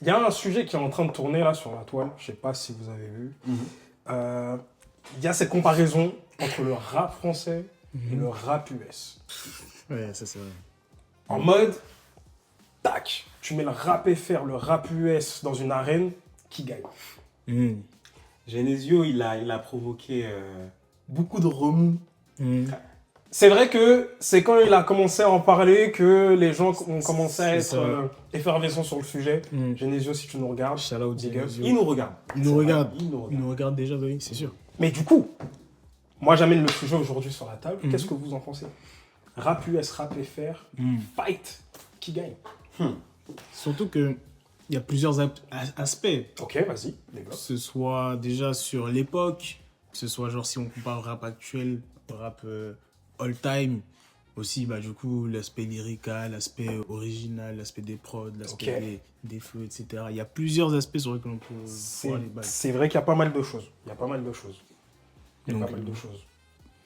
Il y a un sujet qui est en train de tourner là sur la toile, je sais pas si vous avez vu. Il y a cette comparaison entre le rap français et le rap US. Ouais, ça c'est vrai. En mode, tac, tu mets le rap FR, le rap US dans une arène, qui gagne? Genesio, il a provoqué beaucoup de remous. C'est vrai que c'est quand il a commencé à en parler que les gens ont commencé à C'est être ça. effervescents sur le sujet. Genesio, si tu nous regardes, Shout out big up. Genesio. Il nous regarde. Il nous regarde. Il nous regarde. Il nous regarde déjà, bah oui, c'est sûr. Mais du coup, moi j'amène le sujet aujourd'hui sur la table. Qu'est-ce que vous en pensez? Rap US, rap FR, fight, qui gagne? Surtout que il y a plusieurs aspects. Ok, vas-y, Que développe. ce soit déjà sur l'époque, que ce soit genre si on compare rap actuel, rap all-time, aussi bah, du coup l'aspect lyrical, l'aspect original, l'aspect des prods, l'aspect Ok. des flows, etc. Il y a plusieurs aspects sur lesquels on peut voir les bases. C'est vrai qu'il y a pas mal de choses. Il y a pas mal de choses. Il y a Donc, pas mal de choses.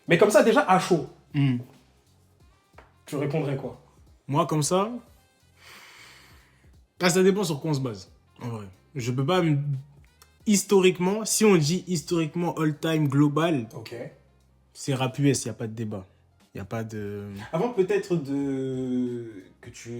Mais comme ça, déjà, à chaud, tu répondrais quoi? Moi, comme ça, ça dépend sur quoi on se base. En vrai. Je peux pas. Historiquement, si on dit historiquement all-time global, Ok. c'est rap US, il n'y a pas de débat. Il n'y a pas de. Avant peut-être que tu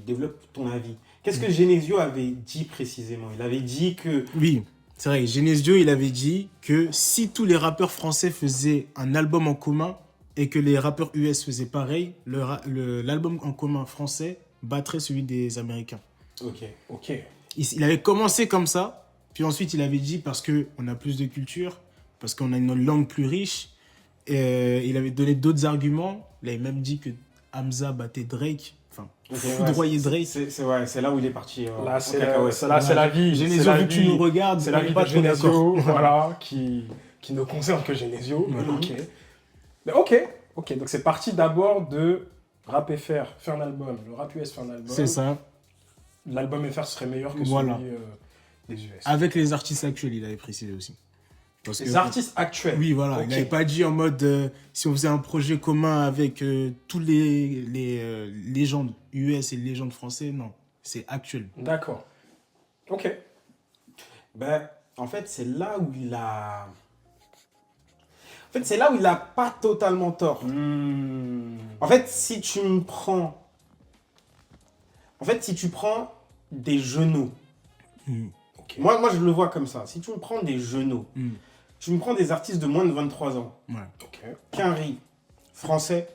développes ton avis. Qu'est-ce que Genesio avait dit précisément? Il avait dit que... Oui, c'est vrai. Genesio, il avait dit que si tous les rappeurs français faisaient un album en commun et que les rappeurs US faisaient pareil, l'album en commun français battrait celui des Américains. Ok. Il avait commencé comme ça, puis ensuite il avait dit parce qu'on a plus de culture, parce qu'on a une langue plus riche, il avait donné d'autres arguments. Il avait même dit que Hamza battait Drake, enfin, foudroyait Drake. C'est là où il est parti. Là, en c'est cacahuète. la vie. Genesio, c'est la vu que tu vie- nous regardes, c'est la on est vie pas de trop Genesio, d'accord. voilà, qui ne concerne que Genesio. Voilà. Ok. Mais ok. Donc c'est parti d'abord de rap FR, faire un album. Le rap US fait un album. C'est ça. L'album FR serait meilleur que Voilà. celui des US. Avec les artistes actuels, il avait précisé aussi. Parce Les que- artistes actuels. Oui, voilà. Ok. Il n'avait pas dit en mode si on faisait un projet commun avec tous les légendes US et les légendes français, non. C'est actuel. D'accord. Ok. Ben, en fait, c'est là où il a... En fait, c'est là où il a pas totalement tort. En fait, si tu me prends... En fait, si tu prends des genoux, Ok. moi, je le vois comme ça. Si tu me prends des genoux, tu me prends des artistes de moins de 23 ans, Ouais. Ok. Quinry, français,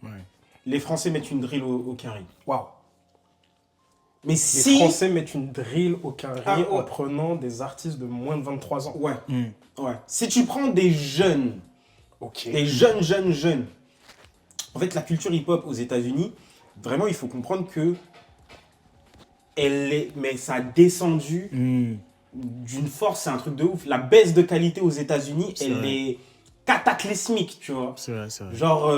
Ouais. les Français mettent une drill au Quinry. Waouh. Mais Les si... Français mettent une drill au carré Ah, ouais. en prenant des artistes de moins de 23 ans. Ouais, ouais. Si tu prends des jeunes, Ok. des jeunes, en fait, la culture hip-hop aux États-Unis, vraiment, il faut comprendre que mais ça a descendu d'une force, c'est un truc de ouf. La baisse de qualité aux États-Unis, C'est elle vrai. est cataclysmique, tu vois. C'est vrai, c'est vrai. Genre,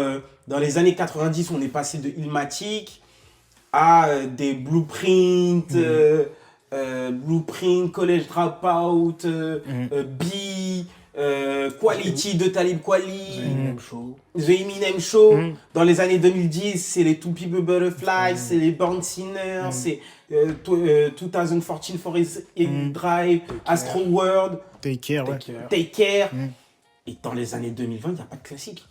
dans les années 90, on est passé de Illmatic à des Blueprint, Blueprint, College Dropout, B, Quality de Talib Kweli, Eminem Show. The Eminem Show. Dans les années 2010, c'est les To People Butterfly, c'est les Born Sinners, c'est 2014 Forest Drive, Astro World, Take care, ouais. Take care. Take Care. Et dans les années 2020, il n'y a pas de classique.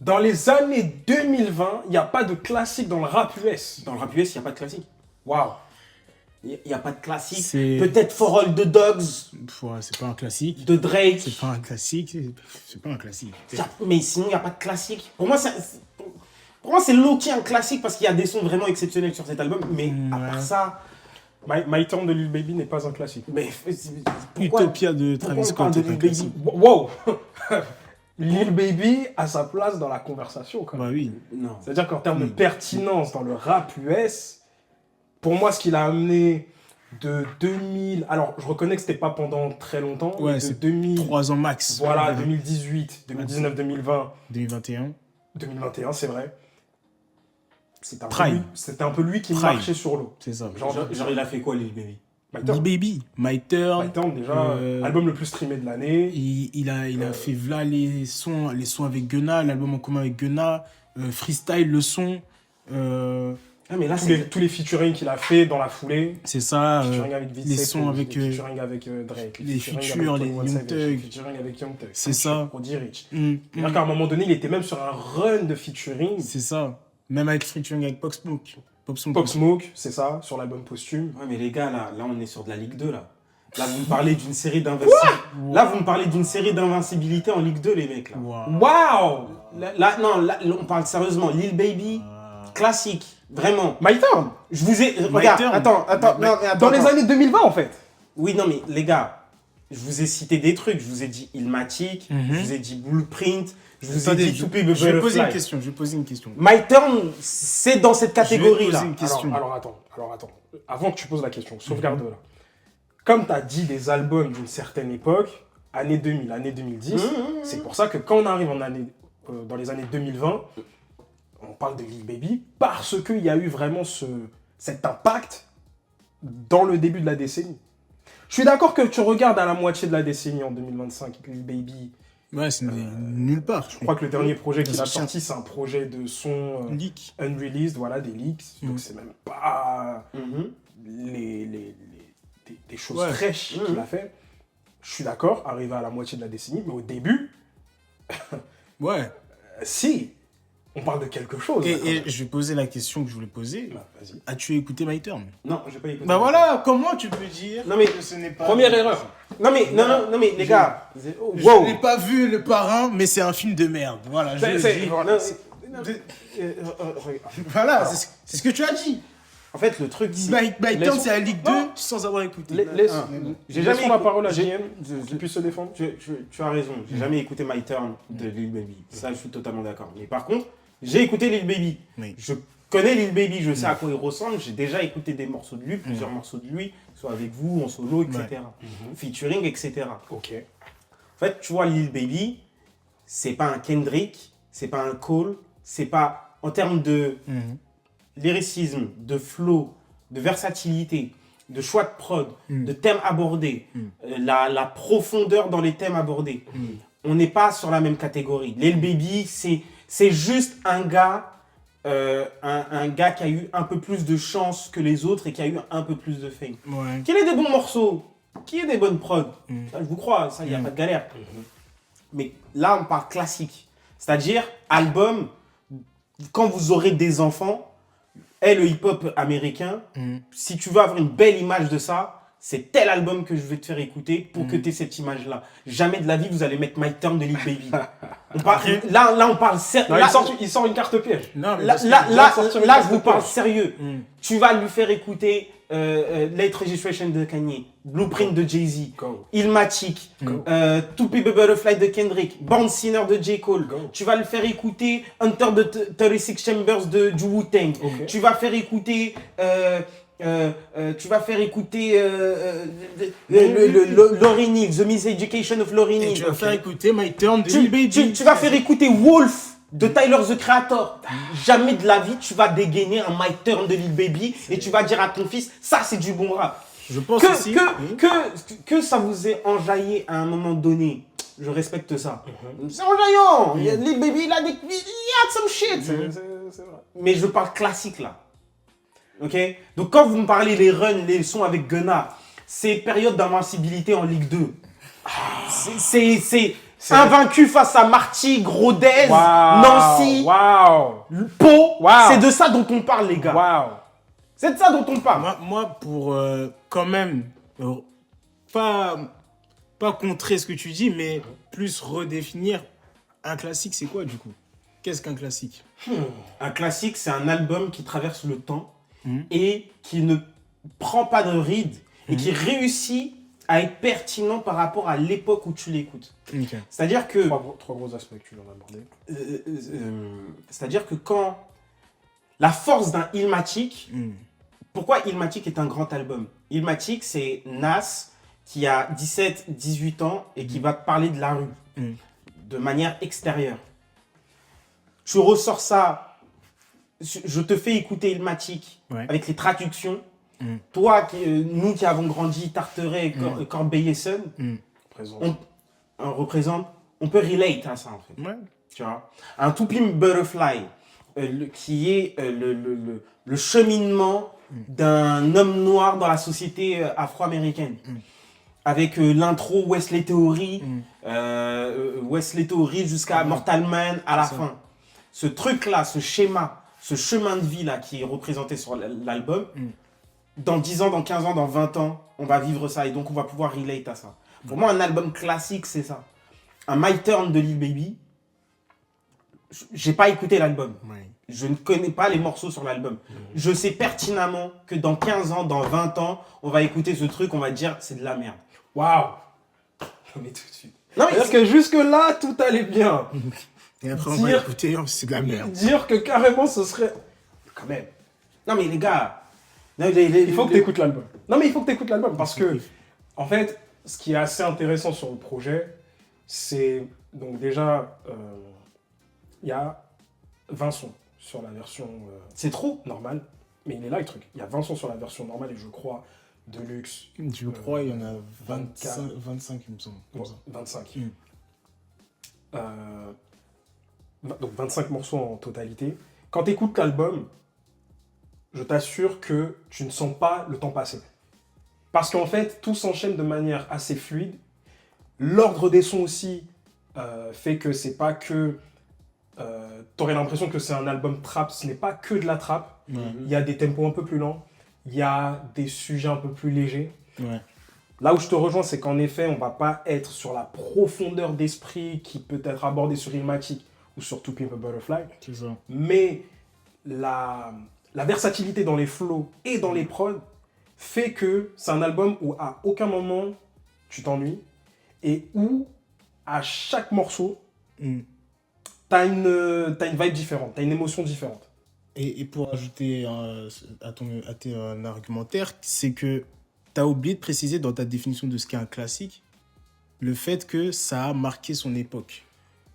Dans les années 2020, il n'y a pas de classique dans le rap US. Dans le rap US, il n'y a pas de classique. Waouh. Il n'y a pas de classique. C'est- Peut-être For All the Dogs Ouais, c'est pas un classique. de Drake. C'est pas un classique. C'est pas un classique. Mais sinon, il n'y a pas de classique. Pour moi, c'est low-key un classique parce qu'il y a des sons vraiment exceptionnels sur cet album. Mais à part ça, My Turn de Lil Baby n'est pas un classique. mais pourquoi, Utopia de pourquoi Travis on parle Scott de est un Lil Baby? classique. Wow. Lil Baby a sa place dans la conversation quand même. Bah oui. Non. C'est-à-dire qu'en termes de pertinence dans le rap US, pour moi, ce qu'il a amené de 2000... Alors, je reconnais que c'était pas pendant très longtemps. Ouais, de c'est 2000... 3 ans max. Voilà, 2018, 2019, 2020, 2021. 2021, c'est vrai. C'était Prime. un peu lui qui Prime. marchait sur l'eau. C'est ça. Genre, Genre, il a fait quoi, Lil Baby? My Lil Turn. Baby, My Turn. My Turn, déjà, album le plus streamé de l'année. Il a fait voilà les sons avec Gunna, l'album en commun avec Gunna, Freestyle le son. Ah, mais là, tous les featuring qu'il a fait dans la foulée. C'est ça. Featuring avec les sons avec. les featuring avec Drake. Les featuring features, avec les 21 Young Savage, Thug. les featuring avec Young Thug. C'est ça. Roddy Ricch. Mm, C'est-à-dire qu'à un moment donné, il était même sur un run de featuring. C'est ça. Même avec featuring avec Pop Smoke. Pop Smoke, c'est ça, sur l'album posthume. Ouais, mais les gars, là, on est sur de la Ligue 2, là. Là, vous me parlez d'une série d'invincibilité. Là, vous me parlez d'une série d'invincibilité en Ligue 2, les mecs, là. Wow. Waouh! Là, on parle sérieusement. Lil Baby, classique. Vraiment. My Turn. Je vous ai... Regarde, Turn. attends. Non, mais attends, Dans les attends. années 2020, en fait. Oui, non, mais les gars, je vous ai cité des trucs. Je vous ai dit Illmatic, je vous ai dit Blueprint, je vous ai dit To Be the Je vais poser une Butterfly. question. Je vais poser une question. My Turn, c'est dans cette catégorie-là. poser une question. Alors attends. Avant que tu poses la question, sauvegarde-la. Comme tu as dit des albums d'une certaine époque, année 2000, année 2010, c'est pour ça que quand on arrive dans les années 2020, on parle de Lil Baby parce qu'il y a eu vraiment cet impact dans le début de la décennie. Je suis d'accord que tu regardes à la moitié de la décennie en 2025, Lil Baby. Ouais, c'est nulle part. Je crois que le dernier projet qu'il a C'est sorti, c'est un projet de son Leak. unreleased, voilà, des leaks. Donc c'est même pas des choses Ouais. fraîches qu'il a fait. Je suis d'accord, arrivé à la moitié de la décennie, mais au début, Ouais. si, on parle de quelque chose. là, quand Et même. je vais poser la question que je voulais poser. Bah, vas-y. As-tu écouté My Turn? Non, j'ai pas écouté. Bah voilà, comment tu peux dire Non, mais que ce n'est pas... Première erreur. Non, mais les gars. Je Wow. n'ai pas vu Le Parrain, mais c'est un film de merde. Voilà, je le dis. Voilà, c'est ce que tu as dit. En fait, le truc, c'est... My Turn, laissons- c'est la Ligue 2 Non. sans avoir écouté. J'ai jamais Laissons la écouté- parole à j'ai- JM, je- qui puisse se défendre. Tu as raison, j'ai jamais écouté My Turn de Lil Baby. Ça, je suis totalement d'accord. Mais par contre, j'ai écouté Lil Baby. Oui. Je connais Lil Baby, je sais à quoi il ressemble. J'ai déjà écouté des morceaux de lui, plusieurs morceaux de lui, soit avec vous, en solo, etc. Featuring, etc. Ok. En fait, tu vois, Lil Baby, c'est pas un Kendrick, c'est pas un Cole, c'est pas... En termes de lyricisme, de flow, de versatilité, de choix de prod, de thèmes abordés, la profondeur dans les thèmes abordés. On n'est pas sur la même catégorie. Lil Baby, c'est juste un gars un gars qui a eu un peu plus de chance que les autres et qui a eu un peu plus de fame. Ouais. Qu'il ait des bons morceaux, qu'il y ait des bonnes prods, ça, je vous crois, ça, il n'y a pas de galère. Mais là, on parle classique. C'est-à-dire, album, quand vous aurez des enfants, et le hip-hop américain, si tu veux avoir une belle image de ça, c'est tel album que je vais te faire écouter pour que tu aies cette image-là. Jamais de la vie, vous allez mettre My Turn de Lil Baby. Là, on parle sérieux. Non, il sort une carte piège. Non, mais Là, parce que- là, je vous parle sérieux. Mm. Tu vas lui faire écouter Late Registration de Kanye, Blueprint de Jay-Z, Go. Illmatic, Go. To Be the Butterfly de Kendrick, Born Sinner de J. Cole. Go. Tu vas le faire écouter Hunter de 36 Chambers du Wu-Tang. Ok. Tu vas faire écouter... Lauryn Hill, The Miseducation of Lauryn Et Hill. tu vas faire écouter My Turn de Lil Baby. Tu vas faire écouter Wolf de Tyler the Creator. Jamais de la vie tu vas dégainer un My Turn de Lil Baby et tu vas dire à ton fils, ça c'est du bon rap. Je pense Que, aussi. que ça vous ait enjaillé à un moment donné, je respecte ça. C'est enjaillant. Lil Baby, il a some shit. C'est vrai. Mais je parle classique là. Ok? Donc quand vous me parlez les runs, les sons avec Gunna, c'est période d'invincibilité en Ligue 2. C'est invaincu face à Marty, Grodez, Nancy, Pau. Wow. C'est de ça dont on parle, les gars. Waouh. C'est de ça dont on parle. Moi pour quand même pas contrer ce que tu dis, mais plus redéfinir un classique, c'est quoi du coup? Qu'est-ce qu'un classique? Un classique, c'est un album qui traverse le temps et qui ne prend pas de rides et qui réussit à être pertinent par rapport à l'époque où tu l'écoutes. Ok. C'est-à-dire que... Trois gros aspects que tu viens d'aborder. c'est-à-dire que quand la force d'un Illmatic, pourquoi Illmatic est un grand album? Illmatic, c'est Nas qui a 17-18 ans et qui va te parler de la rue de manière extérieure. Tu ressors ça, je te fais écouter Illmatic avec les traductions. Toi, nous qui avons grandi Tarteret, Corbeil-Essonne, on représente, on peut relate à ça en fait. Ouais. Tu vois, un To Be Butterfly, qui est le cheminement d'un homme noir dans la société afro-américaine. Avec l'intro Wesley Theory, jusqu'à Mortal Man à la fin. Ce truc-là, ce schéma, ce chemin de vie-là qui est représenté sur l'album, dans 10 ans, dans 15 ans, dans 20 ans, on va vivre ça et donc on va pouvoir relate à ça. Pour moi, un album classique, c'est ça. Un My Turn de Lil Baby, j'ai pas écouté l'album. Ouais. Je ne connais pas les morceaux sur l'album. Je sais pertinemment que dans 15 ans, dans 20 ans, on va écouter ce truc, on va dire c'est de la merde. Waouh. Mais tout de suite. Non, mais Parce que jusque-là, tout allait bien. Et après, on va Dire- écouter, c'est de la merde. Dire que carrément ce serait. Quand même. Non, mais les gars, Il faut que tu écoutes l'album. Non, mais il faut que tu écoutes l'album parce que, en fait, ce qui est assez intéressant sur le projet, c'est. Donc, déjà, il y a 20 sons sur la version c'est trop. normale. Mais il est là le truc. Il y a 20 sons sur la version normale et je crois Deluxe. Je crois qu'il y en a 24. 25, il me semble. Comme ça. 25. Mm. Donc 25 morceaux en totalité. Quand tu écoutes l'album, je t'assure que tu ne sens pas le temps passer. Parce qu'en fait, tout s'enchaîne de manière assez fluide. L'ordre des sons aussi fait que c'est pas que... t'aurais l'impression que c'est un album trap, ce n'est pas que de la trap. Ouais. Il y a des tempos un peu plus lents, il y a des sujets un peu plus légers. Ouais. Là où je te rejoins, c'est qu'en effet, on va pas être sur la profondeur d'esprit qui peut être abordée sur Illmatic ou sur To Pimp a Butterfly, C'est ça. mais la versatilité dans les flows et dans les prods fait que c'est un album où à aucun moment tu t'ennuies et où à chaque morceau, t'as une vibe différente, t'as une émotion différente. Et pour ajouter à tes argumentaires, c'est que tu as oublié de préciser dans ta définition de ce qu'est un classique, le fait que ça a marqué son époque.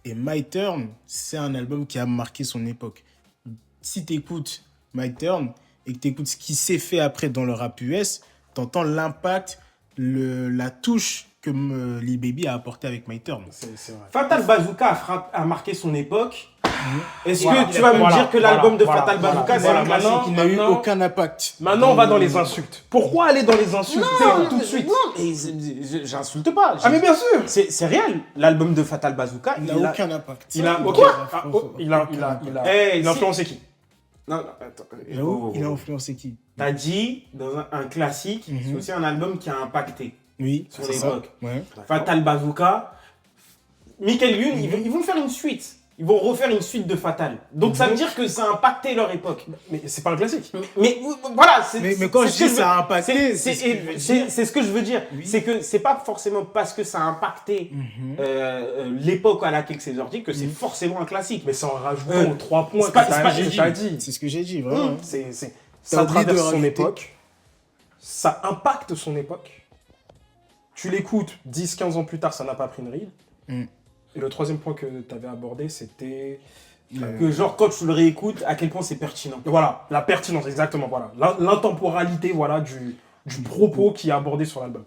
Et My Turn, c'est un album qui a marqué son époque. Si tu écoutes My Turn et que tu écoutes ce qui s'est fait après dans le rap US, tu entends l'impact, la touche que Lil Baby a apporté avec My Turn. C'est vrai. Fatal Bazooka a marqué son époque. Est-ce Voilà. que tu vas me Voilà. dire que l'album de Voilà. Fatal Bazooka, Voilà. c'est un Voilà. classique? Qui n'a eu Maintenant- aucun impact. Maintenant, on va dans les insultes. Pourquoi aller dans les insultes tout de suite? Non, mais j'insulte pas. Ah mais bien sûr. C'est réel. L'album de Fatal Bazooka, Il n'a aucun impact. Il a, ok. Quoi Ah, oh, il a Eh, il a influencé qui? Non, non, attends. Il a influencé qui? T'as dit, dans un classique, c'est aussi un album qui a impacté Oui, sur c'est ça. l'époque. Ouais. Fatal Bazooka, Michael Youn, ils vont faire une suite. Ils vont refaire une suite de Fatal. Donc ça veut dire que ça a impacté leur époque. Mais c'est pas un classique. Mais voilà, Mais quand je dis ça a impacté, c'est c'est ce que je veux dire. c'est ce que je veux dire. Oui. C'est que c'est pas forcément parce que ça a impacté l'époque à laquelle c'est sorti que c'est forcément un classique. Mais c'est en rajoutant aux 3 points c'est pas- que c'est pas- t'as dit. C'est ce que j'ai dit, vraiment. Ça oublié de traverse son rajouter. époque. Ça impacte son époque. Tu l'écoutes 10-15 ans plus tard, ça n'a pas pris une ride. Mm. Et le troisième point que tu avais abordé, c'était... Que genre quand tu le réécoutes, à quel point c'est pertinent. Voilà, la pertinence, exactement, voilà. L'intemporalité, voilà, du propos qui est abordé sur l'album.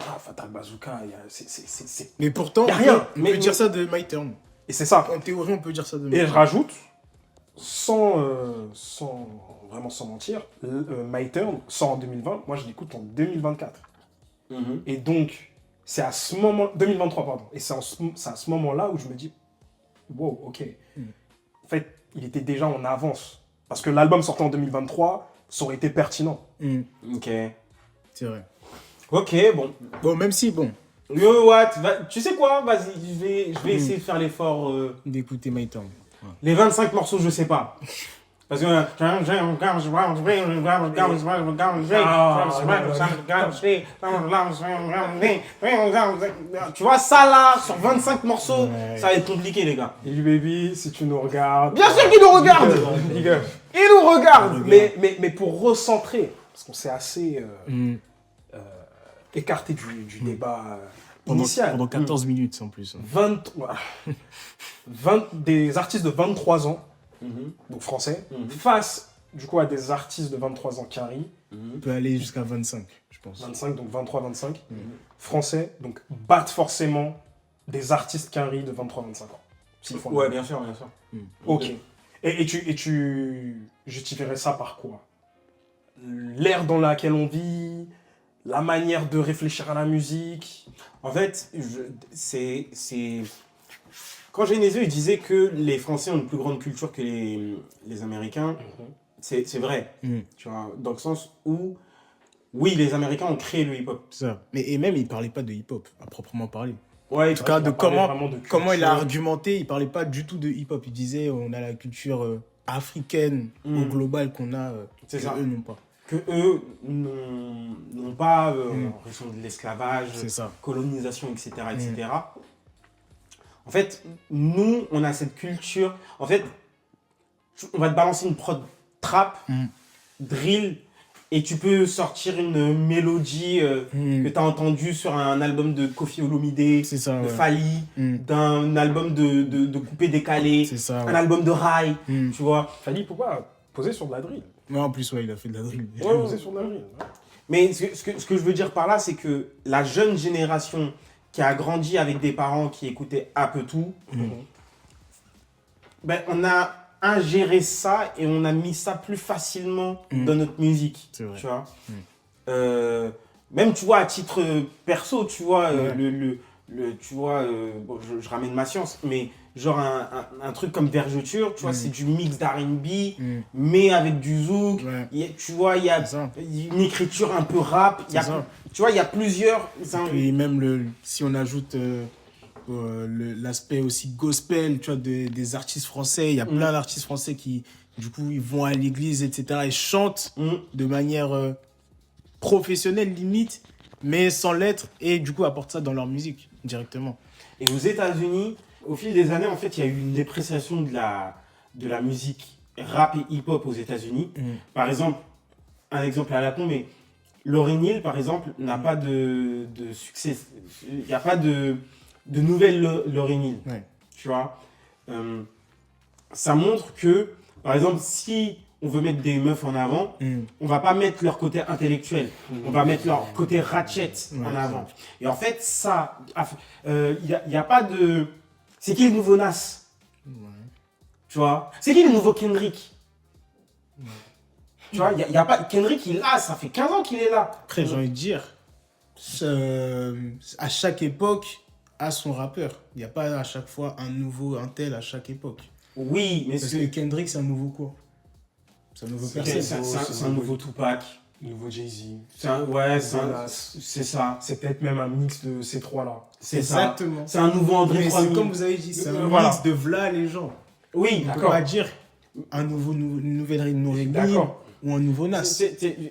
Ah, Fatal Bazooka, c'est... Mais pourtant, Y a rien. on peut dire ça de My Turn. Et c'est ça. En théorie, on peut dire ça de My Et je Turn. rajoute, sans mentir, My Turn sort en 2020, moi je l'écoute en 2024. Et donc, c'est à ce moment... 2023, pardon. Et c'est à ce moment-là où je me dis, wow, ok. En fait, il était déjà en avance. Parce que l'album sortait en 2023, ça aurait été pertinent. Ok. C'est vrai. Ok, bon. Bon, même si, bon, Yo, what? Tu sais quoi? Vas-y, je vais essayer de faire l'effort. d'écouter My Turn. Les 25 morceaux, je sais pas. Parce que... Tu vois, ça là, sur 25 morceaux, Ouais. ça va être compliqué, les gars. Et baby, si tu nous regardes... Bien sûr qu'il nous regarde! Big up. Il nous regarde! Mais pour recentrer, parce qu'on s'est assez écarté du débat initial. Pendant 14 minutes en plus. 20 des artistes de 23 ans, donc français, face du coup à des artistes de 23 ans qui arrivent, On peut aller jusqu'à 25, je pense. 25, donc 23-25, français, donc battent forcément des artistes qui arrivent de 23-25 ans. S'ils font le Ouais, même. bien sûr, bien sûr. Ok. Et tu justifierais ça par quoi? L'ère dans laquelle on vit, la manière de réfléchir à la musique. En fait, c'est... Quand Genesio il disait que les Français ont une plus grande culture que les Américains, c'est vrai. Tu vois, dans le sens où, oui, les Américains ont créé le hip-hop. Ça. Et même, il parlait pas de hip-hop, à proprement parler. Ouais, En tout cas, il de a parlé comment, vraiment de comment il a culture. argumenté, il parlait pas du tout de hip-hop. Il disait on a la culture africaine au global qu'on a, C'est que ça. eux n'ont pas. Que eux n'ont pas, en raison de l'esclavage, C'est ça. colonisation, etc., etc. En fait, nous, on a cette culture. En fait, on va te balancer une prod trap, drill, et tu peux sortir une mélodie que tu as entendue sur un album de Koffi Olomide, C'est ça, de ouais. Fally, d'un album de coupé décalé, C'est ça, un ouais. album de rail, tu vois. Fally, pourquoi poser sur de la drill? Ouais, en plus, ouais, il a fait de la drill. Il a posé sur de la drill. Ouais. Mais ce que je veux dire par là, c'est que la jeune génération qui a grandi avec des parents qui écoutaient un peu tout, ben, on a ingéré ça et on a mis ça plus facilement dans notre musique. C'est vrai. Tu vois. Même, tu vois, à titre perso, tu vois, tu vois, bon, je ramène ma science, mais genre un truc comme Vergeture, tu vois, c'est du mix d'R&B, mais avec du zouk. Ouais. Tu vois, il y a C'est ça. une écriture un peu rap. C'est ça. Tu vois, il y a plusieurs... Et même si on ajoute l'aspect aussi gospel, tu vois, des artistes français, il y a plein d'artistes français qui, du coup, ils vont à l'église, etc. et chantent de manière professionnelle, limite, mais sans l'être, et du coup, apportent ça dans leur musique, directement. Et aux États-Unis, au fil des années, en fait, il y a eu une dépréciation de la musique rap et hip-hop aux États-Unis. Par exemple, un exemple à la con, mais Lauryn Hill, par exemple, n'a pas de succès. Il n'y a pas de nouvelle Lauryn Hill. Ouais. Tu vois. Ça montre que, par exemple, si on veut mettre des meufs en avant, on va pas mettre leur côté intellectuel. On va mettre leur côté ratchet en avant. Et en fait, ça, il y a pas de... C'est qui le nouveau Nas? Tu vois. C'est qui le nouveau Kendrick? Tu vois, il y a pas... Kendrick, ça fait 15 ans qu'il est là. Après, j'ai envie de dire, à chaque époque, a son rappeur. Il n'y a pas à chaque fois un tel à chaque époque. Oui, mais Parce que Kendrick, c'est un nouveau quoi? C'est un nouveau personne. c'est un nouveau Tupac. Nouveau Jay-Z. C'est ça. C'est peut-être même un mix de ces trois-là. C'est ça. Exactement. C'est un nouveau André Mais 3000. c'est comme vous avez dit, c'est un Voilà. mix de v'là les gens. Oui, On peut d'accord. pas dire une nouvelle Nourine D'accord. ou un nouveau Nas.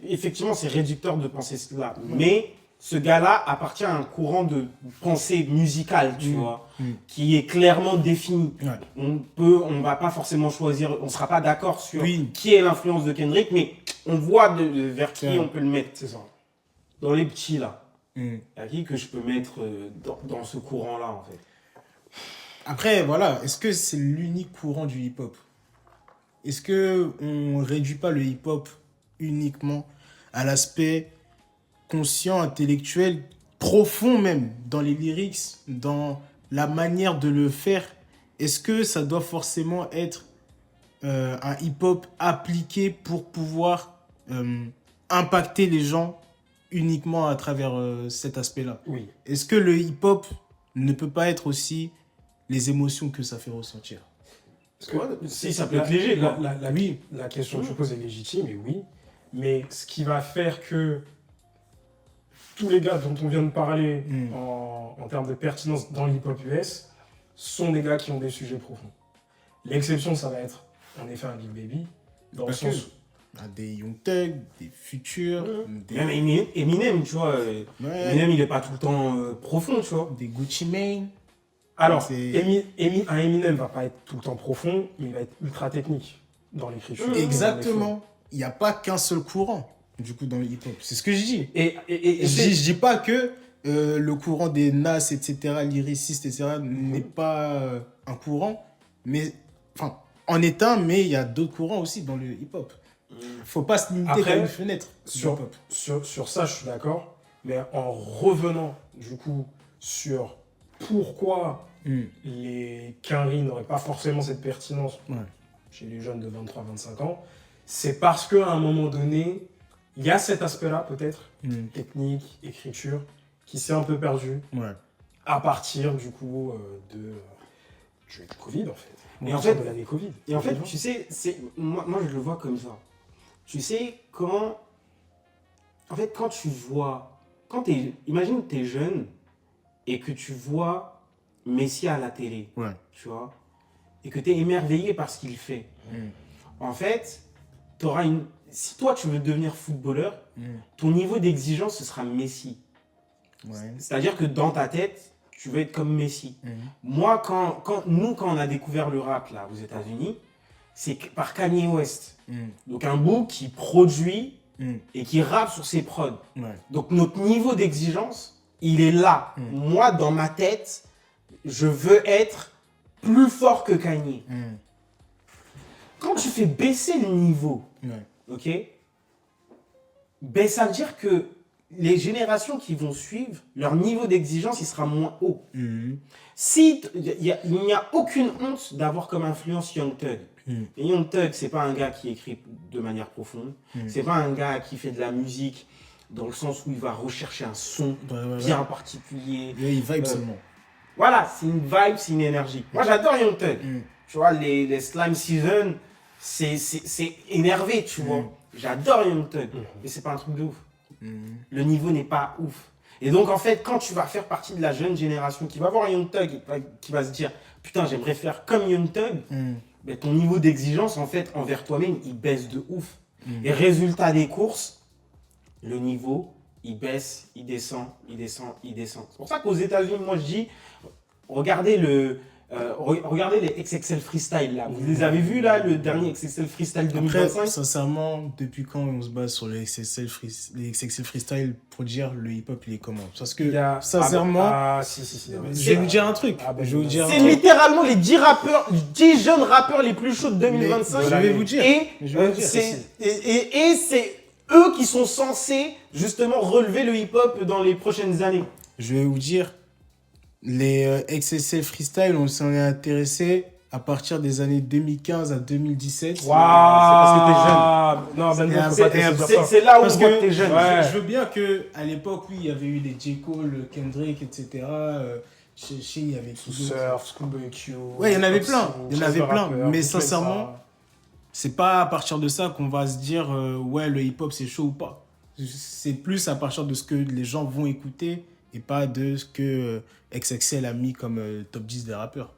Effectivement, c'est réducteur de penser cela. Mais ce gars-là appartient à un courant de pensée musicale, tu vois, qui est clairement défini. Ouais. On va pas forcément choisir, on sera pas d'accord sur Oui. qui est l'influence de Kendrick, mais on voit vers qui Ouais. on peut le mettre. C'est ça. Dans les petits, là. Mm. À qui que je peux mettre dans ce courant-là, en fait. Après, voilà, est-ce que c'est l'unique courant du hip-hop? Est-ce que on réduit pas le hip-hop uniquement à l'aspect conscient, intellectuel, profond même, dans les lyrics, dans la manière de le faire? Est-ce que ça doit forcément être un hip-hop appliqué pour pouvoir impacter les gens uniquement à travers cet aspect-là? Oui. Est-ce que le hip-hop ne peut pas être aussi les émotions que ça fait ressentir? Parce que Si, ça peut être léger, quoi. Oui, la question que tu poses est légitime, et oui. Mais ce qui va faire que tous les gars dont on vient de parler en termes de pertinence dans l'hip-hop US sont des gars qui ont des sujets profonds. L'exception, ça va être en effet un Lil Baby, dans le Parce que sens où des Young Thug, des Futurs, Même Eminem, tu vois. Eminem, il est pas tout le temps profond, tu vois. des Gucci Mane. alors, C'est- un Eminem va pas être tout le temps profond, mais il va être ultra technique dans l'écriture. Exactement. Il n'y a pas qu'un seul courant, du coup, dans le hip-hop. C'est ce que je dis. Et Je dis pas que le courant des Nas, etc., lyricistes, etc., n'est pas un courant, mais enfin, en est un, mais il y a d'autres courants aussi dans le hip-hop. Faut pas se limiter Après, qu'à une fenêtre du sur, hip-hop. sur ça, je suis d'accord, mais en revenant du coup sur pourquoi les quinries n'auraient pas forcément cette pertinence, Ouais. chez les jeunes de 23-25 ans, c'est parce qu'à un moment donné, il y a cet aspect-là peut-être, technique, écriture, qui s'est un peu perdu Ouais. à partir du coup du Covid en fait. Et En en fait- fait, de l'année Covid. Et en fait, tu sais, moi je le vois comme ça. Tu sais, quand tu vois, imagine t'es jeune et que tu vois Messi à la télé, Ouais. tu vois, et que t'es émerveillé par ce qu'il fait. En fait, si toi tu veux devenir footballeur, ton niveau d'exigence ce sera Messi. Ouais. C'est-à-dire que dans ta tête, tu veux être comme Messi. Moi, quand on a découvert le rap là aux États-Unis, c'est par Kanye West. Donc un bouc qui produit et qui rappe sur ses prods. Ouais. Donc notre niveau d'exigence, il est là. Moi, dans ma tête, je veux être plus fort que Kanye. Quand tu fais baisser le niveau, Ouais. ok, ben ça veut dire que les générations qui vont suivre, leur niveau d'exigence, il sera moins haut. Si il n'y a aucune honte d'avoir comme influence Young Thug. Et Young Thug, c'est pas un gars qui écrit de manière profonde. C'est pas un gars qui fait de la musique dans le sens où il va rechercher un son bien particulier. Et il vibe seulement. Voilà, c'est une vibe, c'est une énergie. Moi, j'adore Young Thug. Tu vois, les Slime Season, c'est énervé, tu vois. J'adore Young Thug, mais c'est pas un truc de ouf. Le niveau n'est pas ouf. Et donc, en fait, quand tu vas faire partie de la jeune génération qui va voir Young Thug, qui va se dire « Putain, j'aimerais faire comme Young Thug », ben, ton niveau d'exigence, en fait, envers toi-même, il baisse de ouf. Et résultat des courses, le niveau, il baisse, il descend, il descend, il descend. C'est pour ça qu'aux États-Unis, moi, je dis, regardez les XXL Freestyle, là. Vous les avez vus, là, le dernier XXL Freestyle 2025 Après, sincèrement, depuis quand on se base sur les XXL freestyle pour dire le hip-hop, il est comment? Parce que, sincèrement, si. je vais vous dire un truc. Je vais vous dire un C'est truc. littéralement les 10 jeunes rappeurs les plus chauds de 2025. Je vais vous dire. Et Je vais vous dire. c'est eux qui sont censés justement relever le hip-hop dans les prochaines années. Je vais vous dire, les XSL Freestyle, on s'en est intéressé à partir des années 2015 à 2017. Waouh, c'est parce que t'es jeune. Non, C'est là où Parce on voit que que t'es jeune. Ouais. je veux bien qu'à l'époque, oui, il y avait eu les J. Cole, Kendrick, etc. Il y avait qui d'autre Surf, Schoolboy Q. Ouais, il y en avait plein. Oxy, Il y en avait Chance the plein. Rapper, Mais Big sincèrement, Mensa. c'est pas à partir de ça qu'on va se dire ouais, le hip-hop c'est chaud ou pas. C'est plus à partir de ce que les gens vont écouter et pas de ce que XXL a mis comme top 10 des rappeurs.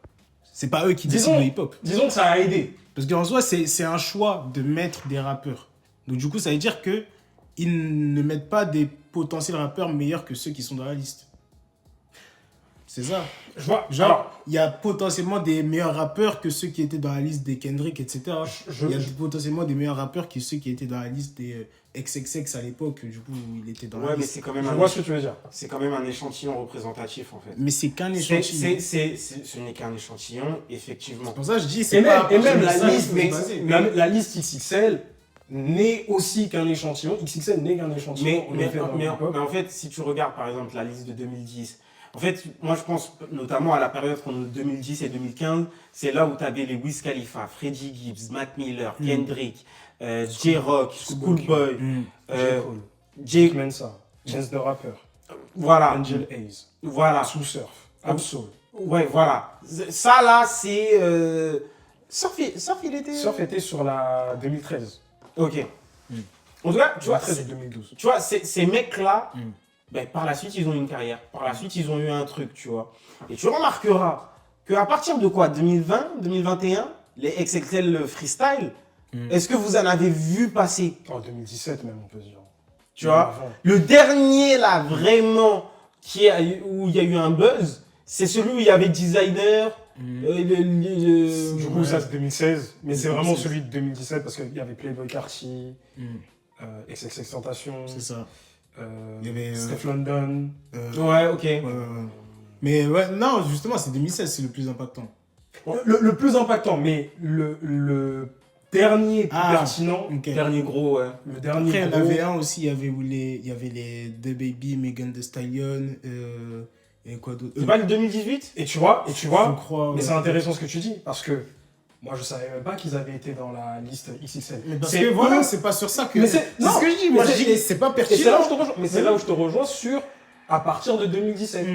C'est pas eux qui décident le hip-hop. Disons que ça a aidé. Parce qu'en soi, c'est un choix de mettre des rappeurs. Donc du coup, ça veut dire que ils ne mettent pas des potentiels rappeurs meilleurs que ceux qui sont dans la liste. C'est ça. Je vois. Genre, Alors, il y a potentiellement des meilleurs rappeurs que ceux qui étaient dans la liste des Kendrick, etc. Il y a potentiellement des meilleurs rappeurs que ceux qui étaient dans la liste des XXX à l'époque, du coup, où il était dans la Ouais, mais liste. c'est quand même je vois ce que tu veux dire. c'est quand même un échantillon représentatif en fait. Mais c'est qu'un échantillon. Ce n'est qu'un échantillon, effectivement. C'est pour ça que je dis, Et c'est pas à même, partir de la ça qu'il liste, faut se baser. la liste XXL n'est aussi qu'un échantillon. XXL n'est qu'un échantillon. Mais en fait, si tu regardes par exemple la liste de 2010, en fait, moi je pense notamment à la période entre 2010 et 2015, c'est là où tu avais les Wiz Khalifa, Freddie Gibbs, Mac Miller, Kendrick, J-Rock, Schoolboy, Big Mensa, Chance the Rapper, voilà, Angel Hayes, voilà. Sous Surf, Absol. Ouais, voilà. Ça là, c'est. Surf, il était. Surf était sur la 2013. Ok. En tout cas, tu vois, 2013 ou 2012. tu vois, ces mecs-là, ben, par la suite, ils ont eu une carrière. Par la suite, ils ont eu un truc, tu vois. Et tu remarqueras qu'à partir de quoi 2020, 2021, les XXL freestyle, est-ce que vous en avez vu passer? En 2017 même, on peut dire. Tu vois, le dernier là, vraiment, où il y a eu un buzz, c'est celui où il y avait Designer. Du coup, ça c'est 2016, mais c'est vraiment 2016. celui de 2017 parce qu'il y avait Playboy Carti, XXXTentacion, C'est ça. Il y avait, Steph London. Ouais, ok. Mais ouais, non, justement, c'est 2016, c'est le plus impactant. Le plus impactant, mais le dernier plus pertinent, ok. Dernier gros, ouais. le dernier Après, il y en gros, avait un aussi, il y avait les The Baby, Megan Thee Stallion, et quoi d'autre C'est pas le 2018? et tu vois, je crois, mais ouais. c'est intéressant ce que tu dis, parce que Moi, je savais même pas qu'ils avaient été dans la liste XXL. Mais parce C'est que voilà, eux- c'est pas sur ça que. Mais C'est non, ce que je dis. mais Moi, je dis que c'est pas Et c'est là où pertinent. je te rejoins. Mais c'est là où je te rejoins sur à partir de 2017.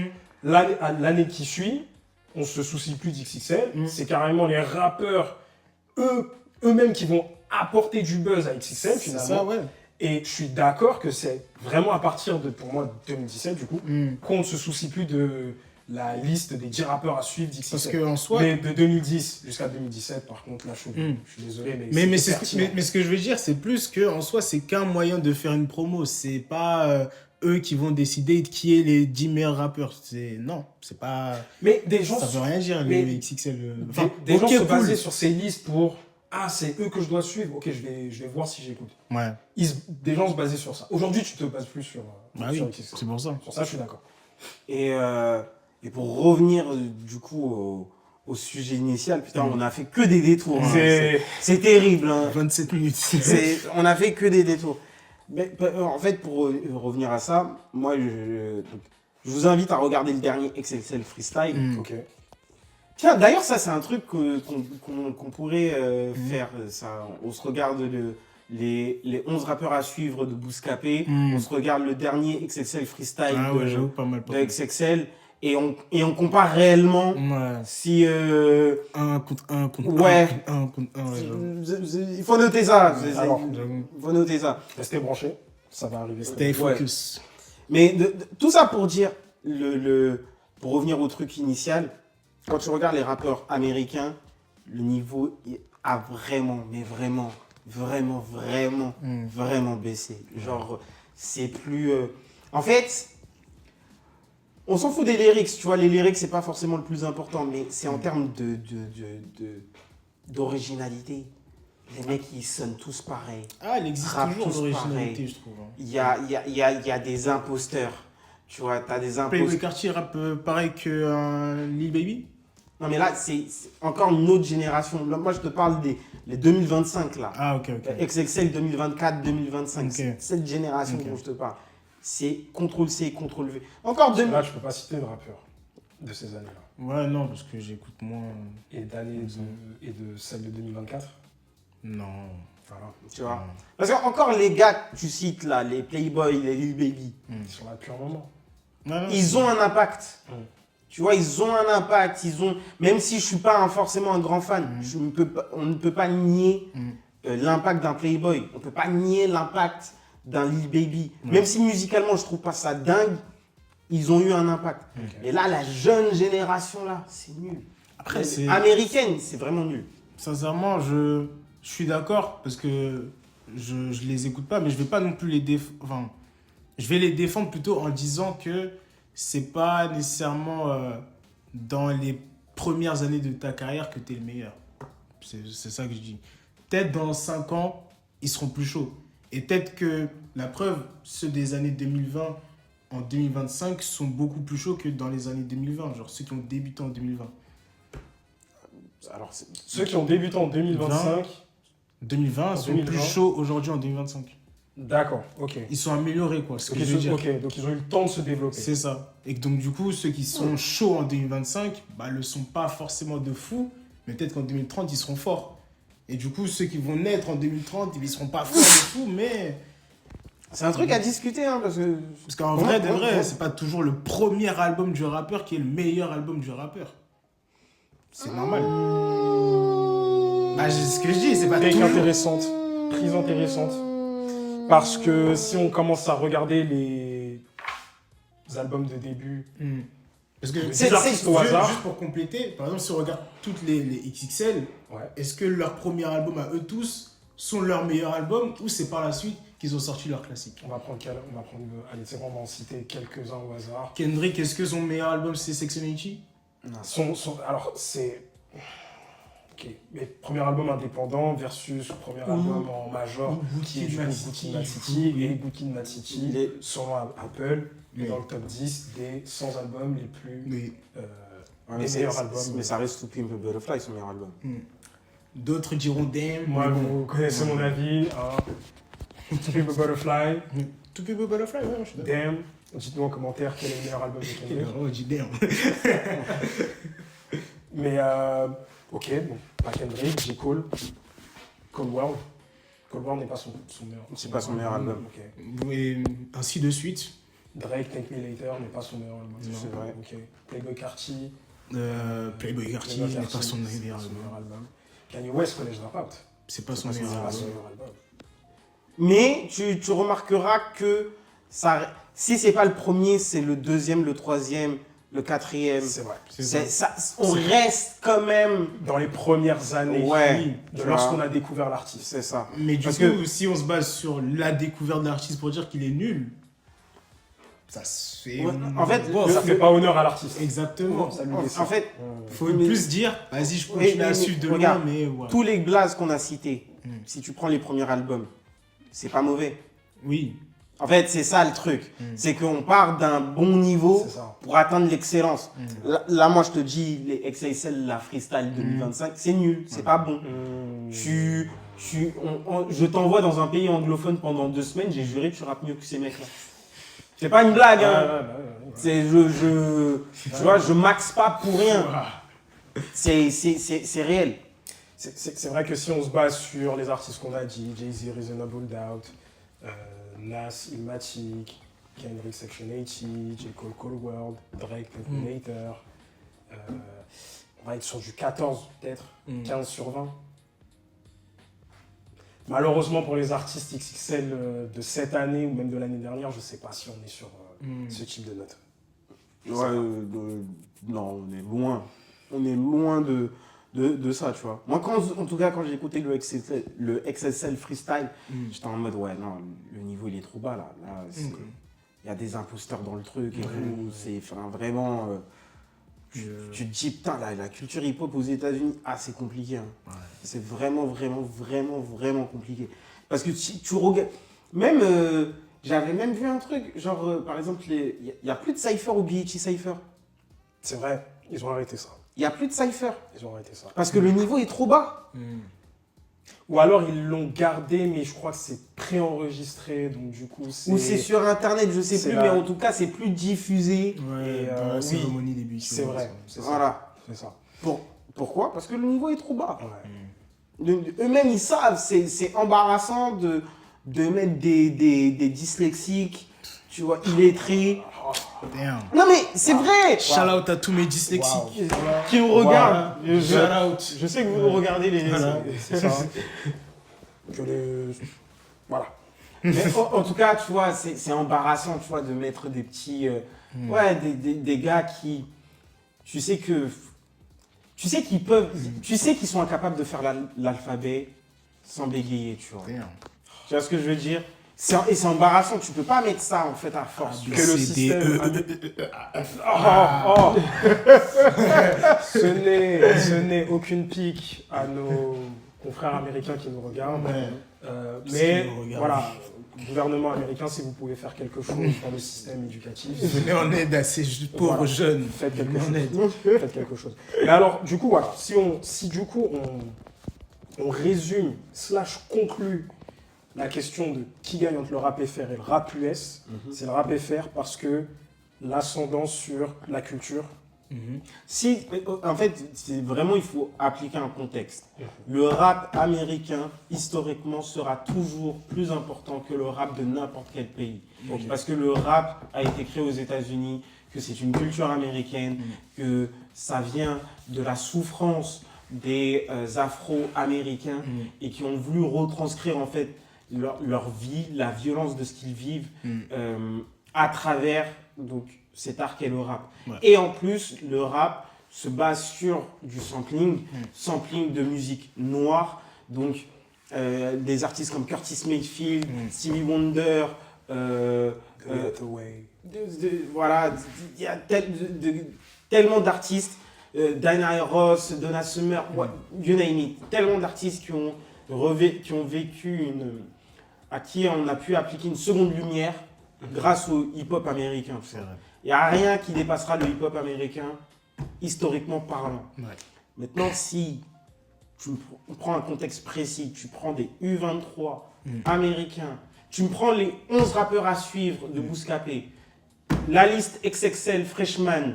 L'année qui suit, on se soucie plus d'XXL. C'est carrément les rappeurs eux-mêmes qui vont apporter du buzz à XXL C'est finalement. ça, ouais. Et je suis d'accord que c'est vraiment à partir de, pour moi, 2017 du coup, qu'on ne se soucie plus de la liste des 10 rappeurs à suivre d'XXL. Parce qu'en soi. Mais de 2010 jusqu'à 2017, par contre, là, je suis désolé, Mais c'était pertinent. ce que je veux dire, c'est plus qu'en soi, c'est qu'un moyen de faire une promo. C'est pas eux qui vont décider de qui est les 10 meilleurs rappeurs. Non, c'est pas. Mais des gens, Ça veut rien dire, mais- les XXL. des gens ok, se cool. basaient sur ces listes pour ah, c'est eux que je dois suivre, ok, je vais voir si j'écoute. Ouais, Des gens se basaient sur ça. Aujourd'hui, tu te bases plus sur, bah sur oui, XXL. c'est pour ça. Sur ça, je suis d'accord. Et pour revenir du coup au sujet initial, putain, on a fait que des détours. Hein. C'est terrible. Hein. 27 minutes. On a fait que des détours. Mais, en fait, pour revenir à ça, moi, je vous invite à regarder le dernier XXL Freestyle. Ok. Tiens, d'ailleurs, ça, c'est un truc qu'on pourrait faire. Ça. On se regarde les 11 rappeurs à suivre de Bouscapé. On se regarde le dernier XXL Freestyle Ah ouais, j'avoue, pas mal. de XXL. Et on compare réellement Ouais. si... Un contre Ouais. un contre un, ouais, j'avoue. il faut noter ça. Alors, Il faut noter ça. restez branchés, ça va arriver. Stay Ouais. focus. Mais tout ça pour dire, pour revenir au truc initial, quand tu regardes les rappeurs américains, le niveau a vraiment, mais vraiment, vraiment, vraiment, vraiment baissé. Genre, c'est plus... En fait, on s'en fout des lyrics, tu vois, les lyrics, c'est pas forcément le plus important, mais c'est en termes d'originalité. Les mecs, ils sonnent tous pareil. Ah, il existe Rap toujours tous l'originalité, pareil. je trouve. Hein. Il y a des imposteurs. Tu vois, t'as des Playboy imposteurs. Cartier rappe pareil que Lil Baby. Non, mais là, c'est encore une autre génération. Là, moi, je te parle les 2025, là. Ah, ok, ok. XXL 2024, 2025. Ok. C'est cette génération Ok. dont je te parle. C'est CTRL-C, CTRL-V. Encore Là, 2000. je peux pas citer de rappeurs de ces années-là. Ouais, non, parce que j'écoute moins. Et et de celle de 2024. Non. Voilà. Tu vois. Parce qu'encore les gars que tu cites là, les Playboy, les Lil Baby, Ils sont là depuis un moment. ils ont un impact. Mm. Tu vois, ils ont un impact. Même si je suis pas forcément un grand fan, on ne peut pas nier l'impact d'un Playboy. On ne peut pas nier l'impact d'un Lil Baby. Même si musicalement, je trouve pas ça dingue, ils ont eu un impact. Et là, la jeune génération là, c'est nul. Après, c'est. Américaine, c'est vraiment nul. Sincèrement, je suis d'accord parce que je les écoute pas, mais je vais pas non plus les défendre. Enfin, je vais les défendre plutôt en disant que c'est pas nécessairement dans les premières années de ta carrière que tu es le meilleur. C'est ça que je dis. Peut-être dans 5 ans, ils seront plus chauds. Et peut-être que la preuve, ceux des années 2020 en 2025 sont beaucoup plus chauds que dans les années 2020, genre ceux qui ont débuté en 2020. Alors, Ceux qui ont débuté en 2025. 2020 sont 2020. plus chauds aujourd'hui en 2025. D'accord, ok. Ils sont améliorés, quoi, ce que je veux dire. Ok, donc ils ont eu le temps de se développer. C'est ça. Et que donc, du coup, ceux qui sont chauds en 2025, bah, le sont pas forcément de fous, mais peut-être qu'en 2030, ils seront forts. Et du coup, ceux qui vont naître en 2030, ils seront pas forts de fous, mais... c'est un truc à discuter, hein, parce que... Parce qu'en vrai, de vrai, c'est pas toujours le premier album du rappeur qui est le meilleur album du rappeur. C'est normal. Bah, c'est ce que je dis, c'est pas Take toujours... intéressante, prise intéressante. Parce que si on commence à regarder les albums de début, Parce que C'est artistes au hasard. Juste pour compléter, par exemple, si on regarde toutes les XXL, ouais. est-ce que leur premier album à eux tous sont leur meilleur album ou c'est par la suite qu'ils ont sorti leur classique? On va prendre allez, c'est bon, on va en citer quelques-uns au hasard. Kendrick, est-ce que son meilleur album c'est Sex and the Alors, c'est... Ok, mais premier album indépendant versus premier album en major, qui est du coup Good Kid, Mad City, et Good Kid, Mad City, selon Apple, est dans le top 10 des 100 albums les plus... Ouais, des meilleurs albums. Mais ça reste To Pimp a Butterfly, son meilleur album. D'autres diront Damn. Moi, vous connaissez mon avis, hein. To Pimp a Butterfly, To Pimp a Butterfly, ouais, je suis d'accord. Damn. Dites-nous en commentaire quel est le meilleur album de Kendrick. Oh, dis Damn. Mais Ok, bon, pas Kendrick, J. Cole, Cold World. Cold World n'est pas son meilleur. C'est pas son meilleur album. Ok. Et ainsi de suite. Drake, Thank Me Later n'est pas son meilleur album. C'est vrai. Ok. Playboy Carti. Playboy Carti n'est pas son meilleur album. Kanye West, College Dropout. C'est pas son C'est meilleur pas son album. meilleur album. Mais tu remarqueras que ça, si c'est pas le premier, c'est le deuxième, le troisième, le quatrième. C'est vrai. On reste quand même. Dans les premières années Ouais, de tu lorsqu'on vois. a découvert l'artiste. C'est ça. Mais du Parce coup, si on se base sur la découverte de l'artiste pour dire qu'il est nul, ça se fait. Ouais, en fait, Bon, Ça fait pas honneur à l'artiste. exactement. Ça lui En descend. fait, Faut plus dire, vas-y, je Mais- continue à mais- suivre de regarde, loin, mais voilà. tous les blazes qu'on a cités, si tu prends les premiers albums, c'est pas mauvais. Oui. En fait, c'est ça le truc. C'est qu'on part d'un bon niveau C'est ça. pour atteindre l'excellence. Là, moi, je te dis, les XXL, la freestyle 2025, c'est nul, c'est pas bon. Je t'envoie dans un pays anglophone pendant 2 semaines, j'ai juré que tu rappes mieux que ces mecs-là. C'est pas une blague, hein. C'est, tu vois, je maxe pas pour rien. C'est réel. C'est vrai que si on se base sur les artistes qu'on a dit, Jay-Z, Reasonable Doubt, Nas, Illmatic, Kendrick, Section 80, J. Cole, Cold World, Drake, Thank Me Later, on va être sur du 14 peut-être, 15 sur 20. Malheureusement pour les artistes XXL de cette année ou même de l'année dernière, je ne sais pas si on est sur ce type de note. Non, on est loin. On est loin de ça, tu vois. Moi, en tout cas, quand j'ai écouté le XSL Freestyle, j'étais en mode, ouais, non, le niveau, il est trop bas, là. Il y a des imposteurs dans le truc et tout. C'est vraiment... tu te dis, putain, la culture hip-hop aux États-Unis, c'est compliqué. Hein. Ouais. C'est vraiment compliqué. Parce que si tu regardes... Même, j'avais même vu un truc, genre, par exemple, il n'y a plus de cypher au BET Cypher. C'est vrai, ils ont arrêté ça. Il n'y a plus de cypher. Ils ont arrêté ça. Parce que le niveau est trop bas. Ou alors ils l'ont gardé, mais je crois que c'est préenregistré, donc du coup c'est... Ou c'est sur Internet, je sais plus, mais en tout cas, c'est plus diffusé. Ouais, Et, dans la oui, cérémonie des BET. c'est vrai, c'est ça. Voilà. C'est ça. Pourquoi? Parce que le niveau est trop bas. Ouais. Eux-mêmes, ils savent, c'est embarrassant de mettre des dyslexiques, tu vois, illettrés. Damn. Non mais c'est vrai. Shout out à tous mes dyslexiques Qui nous regardent. Shout out. Je sais que vous nous regardez les... C'est ça. Voilà. Mais en tout cas, tu vois, c'est embarrassant, tu vois, de mettre des petits... Ouais, des gars qui... Tu sais qu'ils peuvent... Tu sais qu'ils sont incapables de faire l'alphabet sans bégayer, tu vois. Damn. Tu vois ce que je veux dire? Et c'est embarrassant, tu peux pas mettre ça en fait à force. Que le système... Ce n'est aucune pique à nos confrères américains qui nous regardent. Mais voilà, gouvernement américain, si vous pouvez faire quelque chose dans le système éducatif, Venez en aide à ces pauvres jeunes. faites quelque Venez en chose. aide. Faites quelque chose. Mais alors, du coup, voilà, si du coup on résume / conclut la question de qui gagne entre le rap FR et le rap US, c'est le rap FR parce que l'ascendant sur la culture. Si, en fait, c'est vraiment, il faut appliquer un contexte. Le rap américain, historiquement, sera toujours plus important que le rap de n'importe quel pays. Parce que le rap a été créé aux États-Unis, que c'est une culture américaine, que ça vient de la souffrance des Afro-Américains et qui ont voulu retranscrire en fait leur vie, la violence de ce qu'ils vivent à travers donc, cet art qu'est le rap. Ouais. Et en plus, le rap se base sur du sampling de musique noire, donc des artistes comme Curtis Mayfield, Stevie Wonder, voilà, il y a tellement d'artistes, Diana Ross, Donna Summer, you name it, tellement d'artistes qui ont vécu à qui on a pu appliquer une seconde lumière grâce au hip-hop américain. Il n'y a rien qui dépassera le hip-hop américain, historiquement parlant. Ouais. Maintenant, si on prend un contexte précis, tu prends des U23 américains, tu me prends les 11 rappeurs à suivre de Bouscapé, la liste XXL Freshman,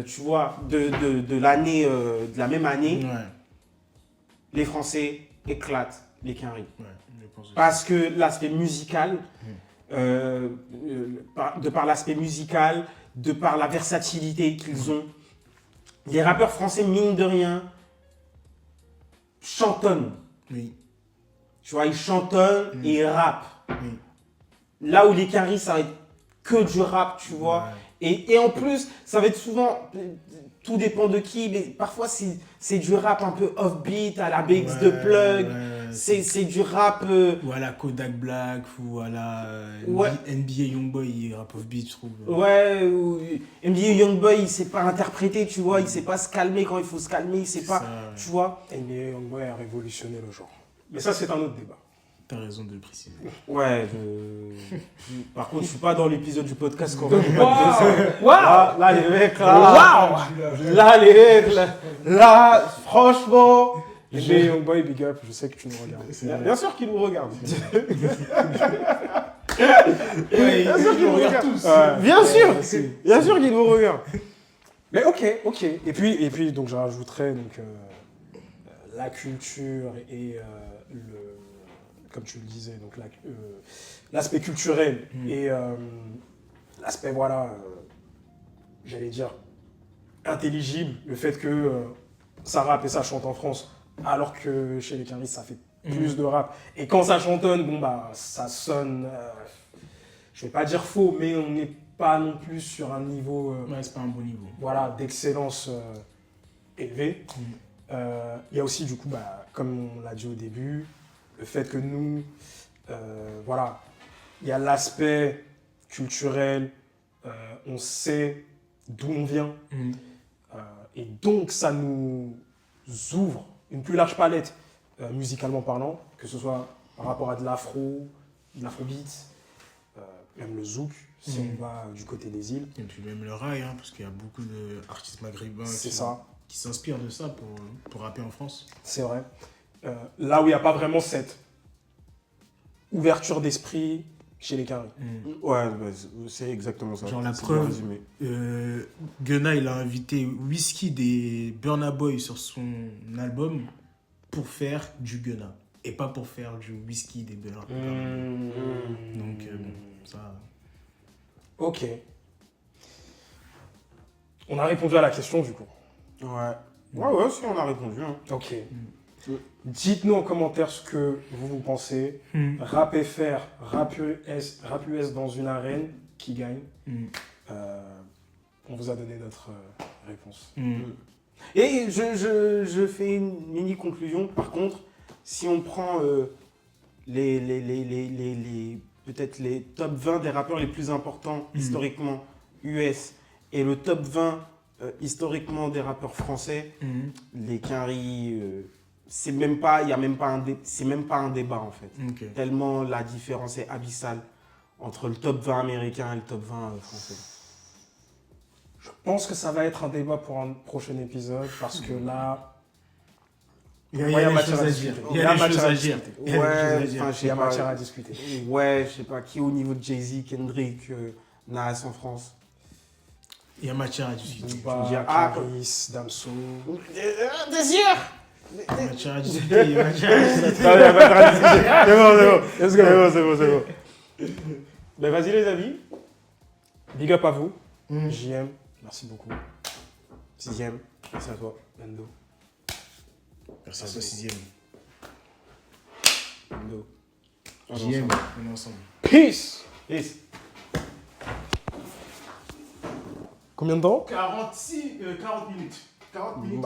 tu vois, de l'année, de la même année, les Français éclatent les Quinry. Ouais, je pense aussi. Parce que l'aspect musical, de par l'aspect musical, de par la versatilité qu'ils ont, les rappeurs français, mine de rien, chantonnent. Oui. Tu vois, ils chantonnent et ils rappent. Oui. Là où les Quinry, ça va être que du rap, tu vois. Ouais. Et en plus, ça va être souvent, tout dépend de qui, mais parfois c'est du rap un peu off-beat, à la BX de Plug. Ouais. C'est du rap. Ou à la Kodak Black, ou à la Ouais. NBA Youngboy, il rap of beat, je trouve. Ouais, NBA Youngboy, il sait pas interpréter, tu vois, il sait pas se calmer quand il faut se calmer, il sait pas, Ça, tu vois. NBA Youngboy a révolutionné le genre. Mais ça, c'est un autre débat. t'as raison de le préciser. Ouais, par contre, je suis pas dans l'épisode du podcast qu'on va Waouh. là, les mecs, là, là, les mecs, là, franchement, NBA Youngboy, big up, je sais que tu nous regardes. bien sûr qu'ils nous regardent. Bien sûr qu'ils nous regardent tous. Ouais. Bien sûr qu'ils nous regardent. Mais ok. Et puis donc, je rajouterais donc, la culture et comme tu le disais, donc l'aspect culturel et l'aspect, voilà, j'allais dire, intelligible. Le fait que ça rappe et ça chante en France, alors que chez les Quinry, ça fait plus de rap. Et quand ça chantonne, bon, bah, ça sonne, je vais pas dire faux, mais on n'est pas non plus sur un niveau Ouais, c'est pas un bon niveau. voilà, d'excellence élevé. Il y a aussi, du coup, bah, comme on l'a dit au début, le fait que nous, voilà, il y a l'aspect culturel, on sait d'où on vient, et donc ça nous ouvre une plus large palette musicalement parlant, que ce soit par rapport à de l'afro, de l'afrobeat, même le zouk, si on va du côté des îles. Et puis même le rail, hein, parce qu'il y a beaucoup d'artistes maghrébins C'est ça. qui s'inspirent de ça pour rapper en France. C'est vrai. Là où il n'y a pas vraiment cette ouverture d'esprit chez les Quinry. Ouais, c'est exactement ça. Genre la C'est preuve, bien résumé. Gunna, il a invité Wizkid et Burna Boy sur son album pour faire du Gunna. Et pas pour faire du Wizkid et Burna Boy. Donc, bon, ça... Ok. On a répondu à la question du coup. Ouais, si on a répondu. Hein. Ok. Dites-nous en commentaire ce que vous pensez. Rap FR, rap US dans une arène, qui gagne. On vous a donné notre réponse. Et je fais une mini conclusion. Par contre, si on prend peut-être les top 20 des rappeurs les plus importants historiquement US et le top 20 historiquement des rappeurs français, les Quinry, c'est même pas un débat en fait. Ok. Tellement la différence est abyssale entre le top 20 américain et le top 20 français. Je pense que ça va être un débat pour un prochain épisode parce que là, Il y a des choses à dire. Il y a des choses à dire. il y a matière à discuter. Ouais, je sais pas, qui au niveau de Jay-Z, Kendrick, Nas en France. Il y a matière à discuter. Booba, dire, Caris, Damso. T'es sûr? Il y a matière à discuter. Il y a matière à discuter. C'est bon. Ben vas-y les amis. Big up à vous. JM, merci beaucoup. 6e, merci à toi. Bendo. Merci à toi, 6e. Bendo. JM, on est ensemble. Peace. Peace. Combien de temps 40 minutes. 40 minutes.